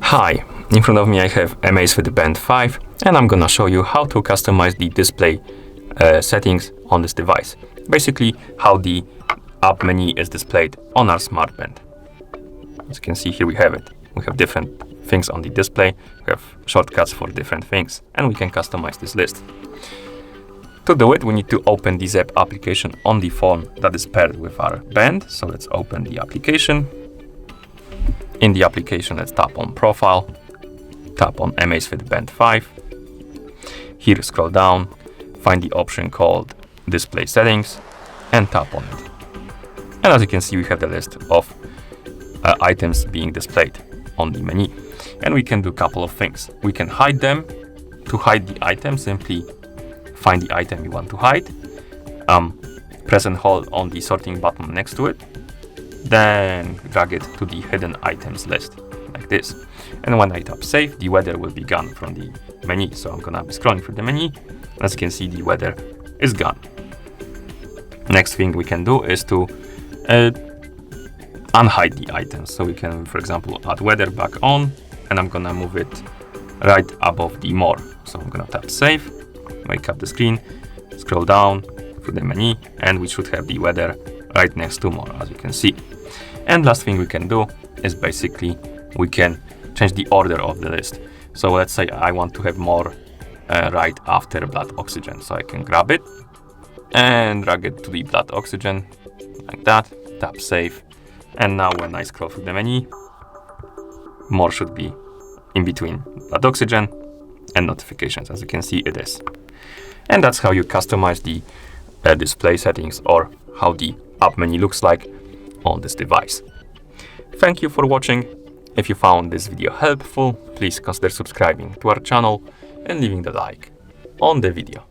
Hi, in front of me I have Amazfit Band 5 and I'm gonna show you how to customize the display settings on this device. Basically how the app menu is displayed on our smart band. As you can see here we have it. We have different things on the display, we have shortcuts for different things, and we can customize this list. To do it, we need to open the Zap application on the phone that is paired with our band. So let's open the application. In the application, let's tap on Profile, tap on Amazfit Band 5. Here, scroll down, find the option called Display Settings, and tap on it. And as you can see, we have the list of items being displayed on the menu. And we can do a couple of things. We can hide them. To hide the item, simply find the item you want to hide, press and hold on the sorting button next to it, then drag it to the hidden items list, like this. And when I tap save, the weather will be gone from the menu. So I'm gonna be scrolling through the menu. As you can see, the weather is gone. Next thing we can do is to unhide the items. So we can, for example, add weather back on, and I'm gonna move it right above the more. So I'm gonna tap save, wake up the screen, scroll down through the menu, and we should have the weather right next to more, as you can see. And last thing we can do is basically we can change the order of the list. So let's say I want to have more right after blood oxygen. So I can grab it and drag it to the blood oxygen like that, tap save. And now when I scroll through the menu, more should be in between blood oxygen and notifications. As you can see, it is. And that's how you customize the display settings, or how the app menu looks like on this device. Thank you for watching. If you found this video helpful, please consider subscribing to our channel and leaving the like on the video.